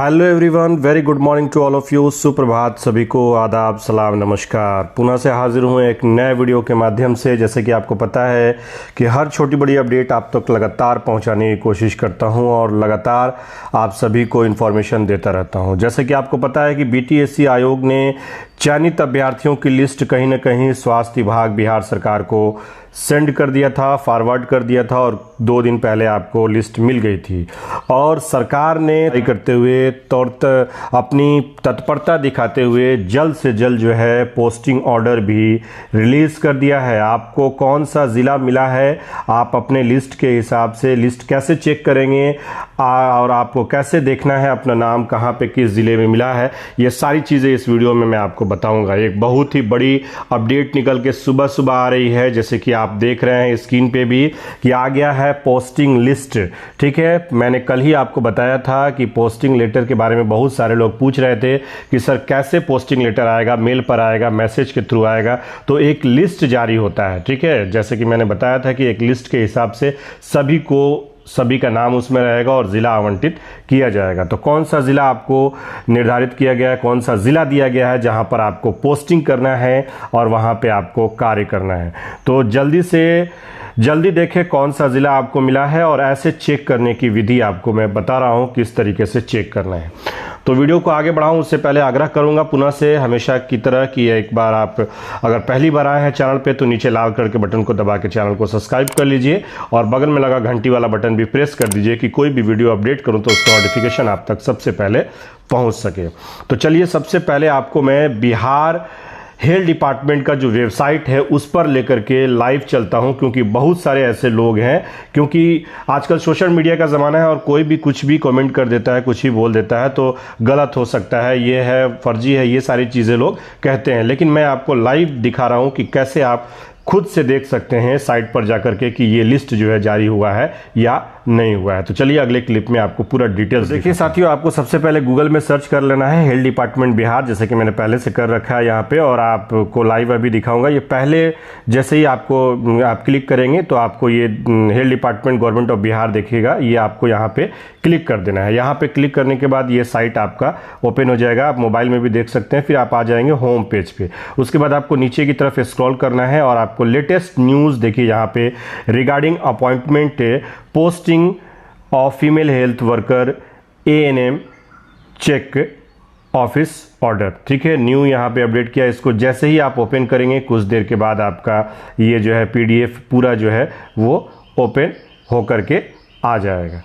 Hello everyone, very good morning to all of you. सुप्रभात सभी को, आदाब, सलाम, नमस्कार। पुनः से हाजिर हूँ एक नए वीडियो के माध्यम से। जैसे कि आपको पता है कि हर छोटी बड़ी अपडेट आप तक लगातार पहुँचाने की कोशिश करता हूँ और लगातार आप सभी को इन्फॉर्मेशन देता रहता हूँ। जैसे कि आपको पता है कि बीटीएससी आयोग ने चयनित अभ्यर्थियों की लिस्ट कहीं ना कहीं स्वास्थ्य विभाग बिहार सरकार को सेंड कर दिया था, फॉरवर्ड कर दिया था और 2 दिन पहले आपको लिस्ट मिल गई थी। और सरकार ने करते हुए अपनी तत्परता दिखाते हुए जल्द से जल्द जो है पोस्टिंग ऑर्डर भी रिलीज़ कर दिया है। आपको कौन सा ज़िला मिला है, आप अपने लिस्ट के हिसाब से लिस्ट कैसे चेक करेंगे और आपको कैसे देखना है अपना नाम कहाँ पे किस ज़िले में मिला है, ये सारी चीज़ें इस वीडियो में मैं आपको बताऊंगा। एक बहुत ही बड़ी अपडेट निकल के सुबह सुबह आ रही है, जैसे कि आप देख रहे हैं स्क्रीन पे भी कि आ गया है पोस्टिंग लिस्ट। ठीक है, मैंने कल ही आपको बताया था कि पोस्टिंग लेटर के बारे में बहुत सारे लोग पूछ रहे थे कि सर कैसे पोस्टिंग लेटर आएगा, मेल पर आएगा, मैसेज के थ्रू आएगा। तो एक लिस्ट जारी होता है। ठीक है, जैसे कि मैंने बताया था कि एक लिस्ट के हिसाब से सभी का नाम उसमें रहेगा और ज़िला आवंटित किया जाएगा। तो कौन सा ज़िला आपको निर्धारित किया गया है, कौन सा ज़िला दिया गया है जहां पर आपको पोस्टिंग करना है और वहां पे आपको कार्य करना है। तो जल्दी देखें कौन सा ज़िला आपको मिला है और ऐसे चेक करने की विधि आपको मैं बता रहा हूं किस तरीके से चेक करना है। तो वीडियो को आगे बढ़ाऊं उससे पहले आग्रह करूंगा पुनः से हमेशा की तरह कि एक बार आप अगर पहली बार आए हैं चैनल पे तो नीचे लाल कलर के बटन को दबा के चैनल को सब्सक्राइब कर लीजिए और बगल में लगा घंटी वाला बटन भी प्रेस कर दीजिए कि कोई भी वीडियो अपडेट करूं तो उसका नोटिफिकेशन आप तक सबसे पहले पहुंच सके। तो चलिए सबसे पहले आपको मैं बिहार हेल्थ डिपार्टमेंट का जो वेबसाइट है उस पर लेकर के लाइव चलता हूं, क्योंकि बहुत सारे ऐसे लोग हैं, क्योंकि आजकल सोशल मीडिया का ज़माना है और कोई भी कुछ भी कमेंट कर देता है, कुछ भी बोल देता है तो गलत हो सकता है, ये है फर्जी है, ये सारी चीज़ें लोग कहते हैं। लेकिन मैं आपको लाइव दिखा रहा हूं कि कैसे आप खुद से देख सकते हैं साइट पर जाकर के कि ये लिस्ट जो है जारी हुआ है या नहीं हुआ है। तो चलिए अगले क्लिप में आपको पूरा डिटेल्स देखिए। साथियों, आपको सबसे पहले गूगल में सर्च कर लेना है हेल्थ डिपार्टमेंट बिहार, जैसे कि मैंने पहले से कर रखा है यहाँ पे और आपको लाइव अभी दिखाऊंगा। ये पहले जैसे ही आप क्लिक करेंगे तो आपको ये health department government of Bihar देखिएगा, ये आपको यहाँ पे क्लिक कर देना है। यहाँ पे क्लिक करने के बाद ये साइट आपका ओपन हो जाएगा, आप मोबाइल में भी देख सकते हैं। फिर आप आ जाएंगे होम पेज पे। उसके बाद आपको नीचे की तरफ स्क्रॉल करना है और आपको लेटेस्ट न्यूज़ देखिए यहाँ पे regarding appointment posting of female health worker ANM check office order. ठीक है, न्यू यहाँ पे अपडेट किया। इसको जैसे ही आप ओपन करेंगे कुछ देर के बाद आपका ये जो है PDF पूरा जो है वो ओपन होकर के आ जाएगा।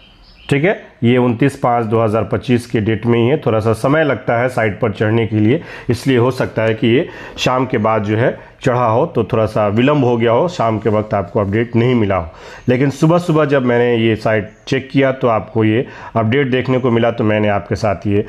ठीक है, ये 29/5/2025 के डेट में ही है। थोड़ा सा समय लगता है साइट पर चढ़ने के लिए, इसलिए हो सकता है कि ये शाम के बाद जो है चढ़ा हो तो थोड़ा सा विलंब हो गया हो, शाम के वक्त आपको अपडेट नहीं मिला हो। लेकिन सुबह सुबह जब मैंने ये साइट चेक किया तो आपको ये अपडेट देखने को मिला, तो मैंने आपके साथ ये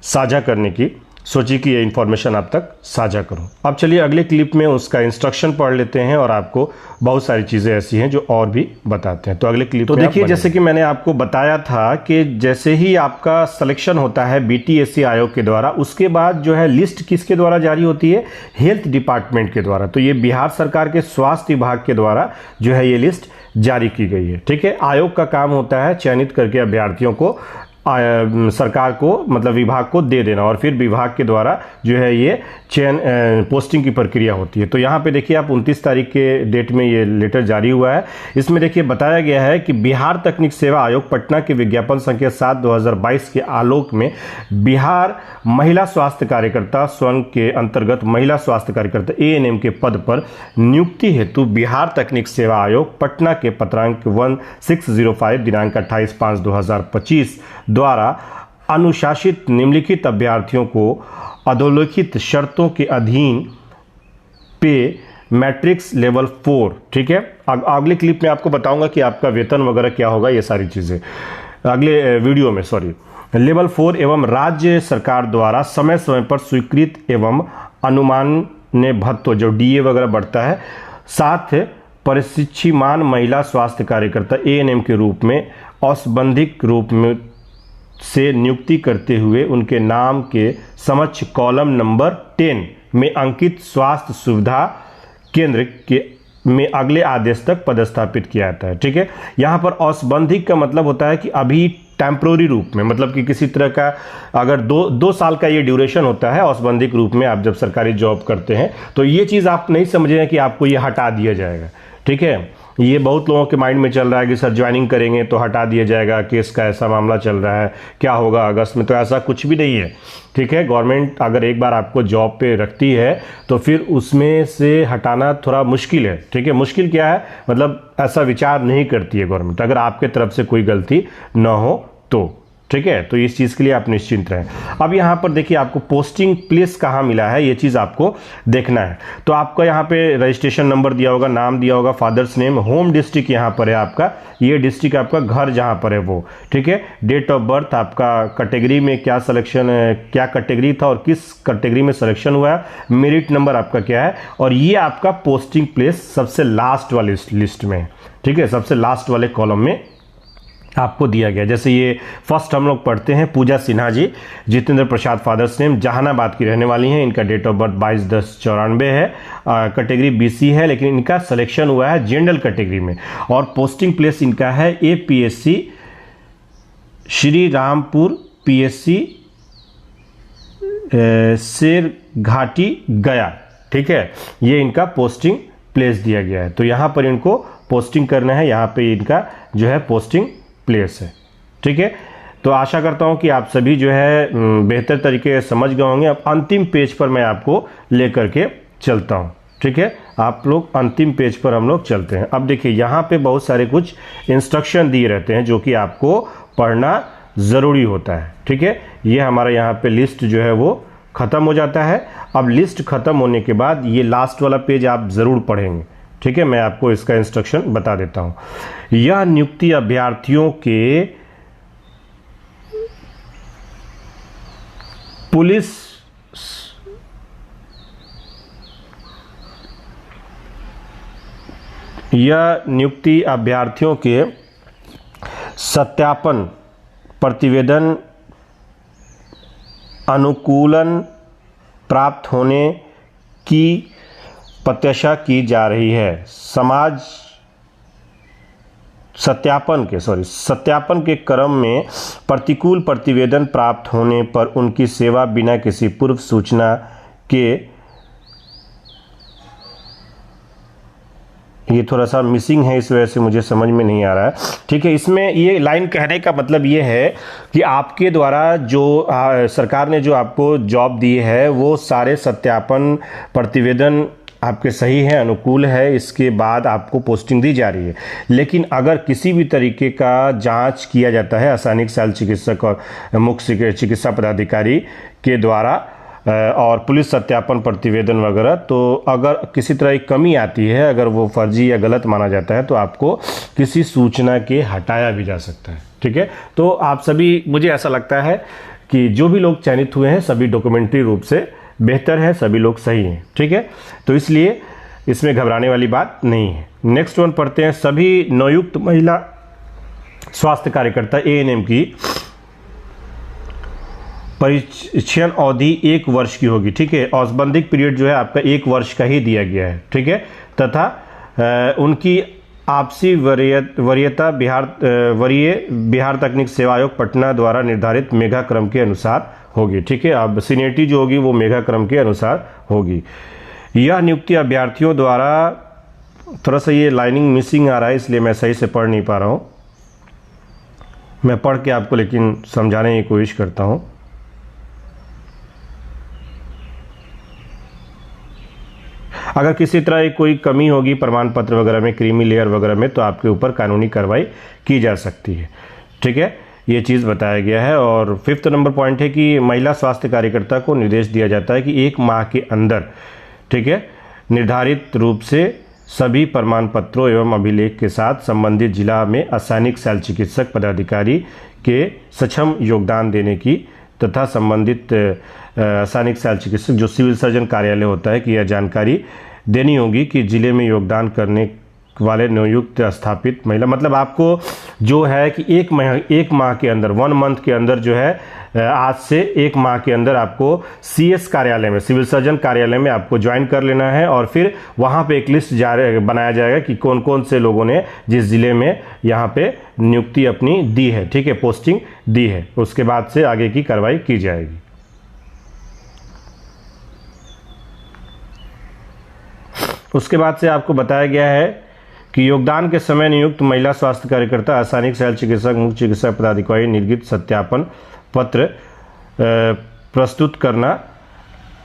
साझा करने की सोची कि ये इन्फॉर्मेशन आप तक साझा करूं। अब चलिए अगले क्लिप में उसका इंस्ट्रक्शन पढ़ लेते हैं और आपको बहुत सारी चीज़ें ऐसी हैं जो और भी बताते हैं। तो अगले क्लिप तो देखिए, जैसे कि मैंने आपको बताया था कि जैसे ही आपका सिलेक्शन होता है बीटीएससी आयोग के द्वारा, उसके बाद जो है लिस्ट किसके द्वारा जारी होती है, हेल्थ डिपार्टमेंट के द्वारा। तो ये बिहार सरकार के स्वास्थ्य विभाग के द्वारा जो है ये लिस्ट जारी की गई है। ठीक है, आयोग का काम होता है चयनित करके अभ्यर्थियों को सरकार को मतलब विभाग को दे देना और फिर विभाग के द्वारा जो है ये चयन पोस्टिंग की प्रक्रिया होती है। तो यहाँ पे देखिए आप 29 तारीख के डेट में ये लेटर जारी हुआ है। इसमें देखिए बताया गया है कि बिहार तकनीक सेवा आयोग पटना के विज्ञापन संख्या 7/2022 के आलोक में बिहार महिला स्वास्थ्य कार्यकर्ता स्वयं के अंतर्गत महिला स्वास्थ्य कार्यकर्ता ANM के पद पर नियुक्ति हेतु बिहार तकनीक सेवा आयोग पटना के पत्रांक 1605 दिनांक 28/5/2025 द्वारा अनुशासित निम्नलिखित अभ्यर्थियों को अधोलिखित शर्तों के अधीन पे मैट्रिक्स लेवल 4। ठीक है, अगले क्लिप में आपको बताऊंगा कि आपका वेतन वगैरह क्या होगा, ये सारी चीज़ें अगले वीडियो में। लेवल 4 एवं राज्य सरकार द्वारा समय समय पर स्वीकृत एवं अनुमान्य भत्तों जो DA वगैरह बढ़ता है, साथ परिशिष्यमान महिला स्वास्थ्य कार्यकर्ता ANM के रूप में औसबंधिक रूप में से नियुक्ति करते हुए उनके नाम के समक्ष कॉलम नंबर 10 में अंकित स्वास्थ्य सुविधा केंद्र के में अगले आदेश तक पदस्थापित किया जाता है। ठीक है, यहाँ पर औसबंधिक का मतलब होता है कि अभी टेम्प्रोरी रूप में, मतलब कि किसी तरह का अगर दो साल का ये ड्यूरेशन होता है औसबंधिक रूप में, आप जब सरकारी जॉब करते हैं तो ये चीज़ आप नहीं समझें कि आपको ये हटा दिया जाएगा। ठीक है, ये बहुत लोगों के माइंड में चल रहा है कि सर ज्वाइनिंग करेंगे तो हटा दिया जाएगा, केस का ऐसा मामला चल रहा है, क्या होगा अगस्त में, तो ऐसा कुछ भी नहीं है। ठीक है, गवर्नमेंट अगर एक बार आपको जॉब पे रखती है तो फिर उसमें से हटाना थोड़ा मुश्किल है। ठीक है, मुश्किल क्या है, मतलब ऐसा विचार नहीं करती है गवर्नमेंट अगर आपके तरफ से कोई गलती न हो तो। ठीक है, तो इस चीज़ के लिए आप निश्चिंत रहें। अब यहाँ पर देखिए आपको पोस्टिंग प्लेस कहाँ मिला है ये चीज़ आपको देखना है। तो आपका यहाँ पे रजिस्ट्रेशन नंबर दिया होगा, नाम दिया होगा, फादर्स नेम, होम डिस्ट्रिक्ट यहाँ पर है आपका, ये डिस्ट्रिक्ट आपका घर जहाँ पर है वो। ठीक है, डेट ऑफ बर्थ आपका, कैटेगरी में क्या सिलेक्शन, क्या कैटेगरी था और किस कैटेगरी में सिलेक्शन हुआ है, मेरिट नंबर आपका क्या है, और ये आपका पोस्टिंग प्लेस सबसे लास्ट वाली लिस्ट में। ठीक है, सबसे लास्ट वाले कॉलम में आपको दिया गया। जैसे ये फर्स्ट हम लोग पढ़ते हैं, पूजा सिन्हा जी, जितेंद्र प्रसाद, फादर्स नेम, जहानाबाद की रहने वाली हैं, इनका डेट ऑफ बर्थ 22/10/94 है, कैटेगरी बीसी है, लेकिन इनका सिलेक्शन हुआ है जनरल कैटेगरी में, और पोस्टिंग प्लेस इनका है APSC श्री रामपुर PSC शेर घाटी गया। ठीक है, ये इनका पोस्टिंग प्लेस दिया गया है, तो यहाँ पर इनको पोस्टिंग करना है, यहाँ पे इनका जो है पोस्टिंग प्लेस है। ठीक है, तो आशा करता हूँ कि आप सभी जो है बेहतर तरीके से समझ गए होंगे। अब अंतिम पेज पर मैं आपको लेकर के चलता हूँ। ठीक है, आप लोग अंतिम पेज पर हम लोग चलते हैं। अब देखिए यहाँ पे बहुत सारे कुछ इंस्ट्रक्शन दिए रहते हैं जो कि आपको पढ़ना ज़रूरी होता है। ठीक है, ये हमारा यहाँ पे लिस्ट जो है वो ख़त्म हो जाता है। अब लिस्ट ख़त्म होने के बाद ये लास्ट वाला पेज आप ज़रूर पढ़ेंगे। ठीक है, मैं आपको इसका इंस्ट्रक्शन बता देता हूँ। यह नियुक्ति अभ्यर्थियों के पुलिस सत्यापन, प्रतिवेदन, अनुकूलन प्राप्त होने की प्रत्याशा की जा रही है। सत्यापन के क्रम में प्रतिकूल प्रतिवेदन प्राप्त होने पर उनकी सेवा बिना किसी पूर्व सूचना के, ये थोड़ा सा मिसिंग है, इस वजह से मुझे समझ में नहीं आ रहा है। ठीक है, इसमें ये लाइन कहने का मतलब ये है कि आपके द्वारा जो सरकार ने जो आपको जॉब दी है वो सारे सत्यापन प्रतिवेदन आपके सही है, अनुकूल है, इसके बाद आपको पोस्टिंग दी जा रही है। लेकिन अगर किसी भी तरीके का जांच किया जाता है असैनिक शल्य चिकित्सक और मुख्य चिकित्सा पदाधिकारी के द्वारा और पुलिस सत्यापन प्रतिवेदन वगैरह, तो अगर किसी तरह की कमी आती है, अगर वो फर्जी या गलत माना जाता है तो आपको किसी सूचना के हटाया भी जा सकता है। ठीक है, तो आप सभी, मुझे ऐसा लगता है कि जो भी लोग चयनित हुए हैं सभी डॉक्यूमेंट्री रूप से बेहतर है, सभी लोग सही हैं। ठीक है, तो इसलिए इसमें घबराने वाली बात नहीं है। नेक्स्ट वन पढ़ते हैं। सभी नवयुक्त महिला स्वास्थ्य कार्यकर्ता ANM की परीक्षण अवधि 1 वर्ष की होगी। ठीक है, औसबंधिक पीरियड जो है आपका 1 वर्ष का ही दिया गया है। ठीक है, तथा उनकी आपसी वरीयता बिहार तकनीक सेवा आयोग पटना द्वारा निर्धारित मेगा क्रम के अनुसार होगी। ठीक है, अब सीनियरिटी जो होगी वो मेगा क्रम के अनुसार होगी। यह नियुक्ति अभ्यर्थियों द्वारा, थोड़ा सा ये लाइनिंग मिसिंग आ रहा है इसलिए मैं सही से पढ़ नहीं पा रहा हूँ, मैं पढ़ के आपको लेकिन समझाने की कोशिश करता हूँ। अगर किसी तरह की कोई कमी होगी प्रमाण पत्र वगैरह में, क्रीमी लेयर वगैरह में, तो आपके ऊपर कानूनी कार्रवाई की जा सकती है। ठीक है, ये चीज़ बताया गया है। और 5th नंबर पॉइंट है कि महिला स्वास्थ्य कार्यकर्ता को निर्देश दिया जाता है कि 1 माह के अंदर, ठीक है, निर्धारित रूप से सभी प्रमाण पत्रों एवं अभिलेख के साथ संबंधित जिला में असैनिक शल्य चिकित्सक पदाधिकारी के सक्षम योगदान देने की तथा संबंधित असैनिक शल्य चिकित्सक जो सिविल सर्जन कार्यालय होता है कि यह जानकारी देनी होगी कि जिले में योगदान करने वाले नियुक्त स्थापित महिला, मतलब आपको जो है कि एक माह के अंदर 1 मंथ के अंदर जो है आज से 1 माह के अंदर आपको CS कार्यालय में, सिविल सर्जन कार्यालय में आपको ज्वाइन कर लेना है और फिर वहाँ पे एक लिस्ट बनाया जाएगा कि कौन कौन से लोगों ने जिस ज़िले में यहाँ पे नियुक्ति अपनी दी है, ठीक है, पोस्टिंग दी है, उसके बाद से आगे की कार्रवाई की जाएगी। उसके बाद से आपको बताया गया है कि योगदान के समय नियुक्त महिला स्वास्थ्य कार्यकर्ता, आसानिक शल्य चिकित्सक, मुख्य चिकित्सा पदाधिकारी निर्गत सत्यापन पत्र प्रस्तुत करना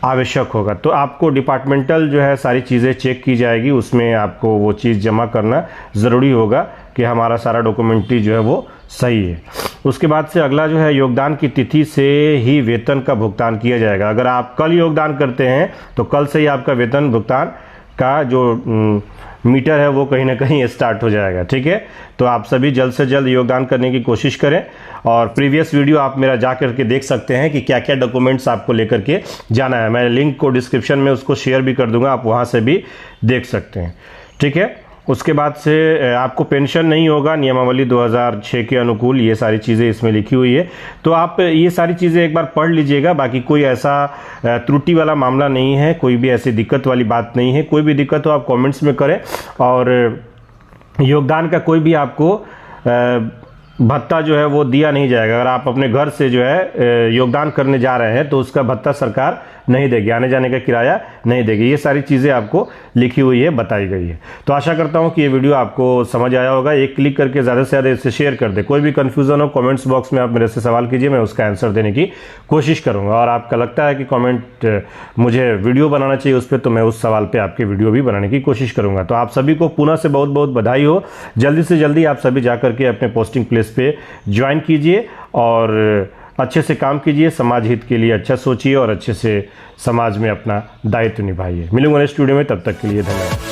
आवश्यक होगा। तो आपको डिपार्टमेंटल जो है सारी चीज़ें चेक की जाएगी, उसमें आपको वो चीज़ जमा करना ज़रूरी होगा कि हमारा सारा डॉक्यूमेंट्री जो है वो सही है। उसके बाद से अगला जो है, योगदान की तिथि से ही वेतन का भुगतान किया जाएगा। अगर आप कल योगदान करते हैं तो कल से ही आपका वेतन भुगतान का जो मीटर है वो कहीं ना कहीं स्टार्ट हो जाएगा, ठीक है। तो आप सभी जल्द से जल्द योगदान करने की कोशिश करें और प्रीवियस वीडियो आप मेरा जा करके देख सकते हैं कि क्या क्या डॉक्यूमेंट्स आपको लेकर के जाना है। मैं लिंक को डिस्क्रिप्शन में उसको शेयर भी कर दूंगा, आप वहां से भी देख सकते हैं, ठीक है। उसके बाद से आपको पेंशन नहीं होगा, नियमावली 2006 के अनुकूल, ये सारी चीज़ें इसमें लिखी हुई है। तो आप ये सारी चीज़ें एक बार पढ़ लीजिएगा, बाकी कोई ऐसा त्रुटि वाला मामला नहीं है, कोई भी ऐसी दिक्कत वाली बात नहीं है। कोई भी दिक्कत हो आप कमेंट्स में करें। और योगदान का कोई भी आपको भत्ता जो है वो दिया नहीं जाएगा। अगर आप अपने घर से जो है योगदान करने जा रहे हैं तो उसका भत्ता सरकार नहीं देगी, आने जाने का किराया नहीं देगी। ये सारी चीज़ें आपको लिखी हुई है, बताई गई है। तो आशा करता हूँ कि ये वीडियो आपको समझ आया होगा। एक क्लिक करके ज़्यादा से ज़्यादा इसे शेयर कर दे। कोई भी कन्फ्यूज़न हो कमेंट्स बॉक्स में आप मेरे से सवाल कीजिए, मैं उसका आंसर देने की कोशिश करूँगा। और आपका लगता है कि कमेंट मुझे वीडियो बनाना चाहिए उस पर, तो मैं उस सवाल पर आपके वीडियो भी बनाने की कोशिश करूँगा। तो आप सभी को पुनः से बहुत बहुत बधाई हो। जल्दी से जल्दी आप सभी जा करके अपने पोस्टिंग प्लेस पे ज्वाइन कीजिए और अच्छे से काम कीजिए, समाज हित के लिए अच्छा सोचिए और अच्छे से समाज में अपना दायित्व निभाइए। मिलूंगा नेक्स्ट वीडियो में, तब तक के लिए धन्यवाद।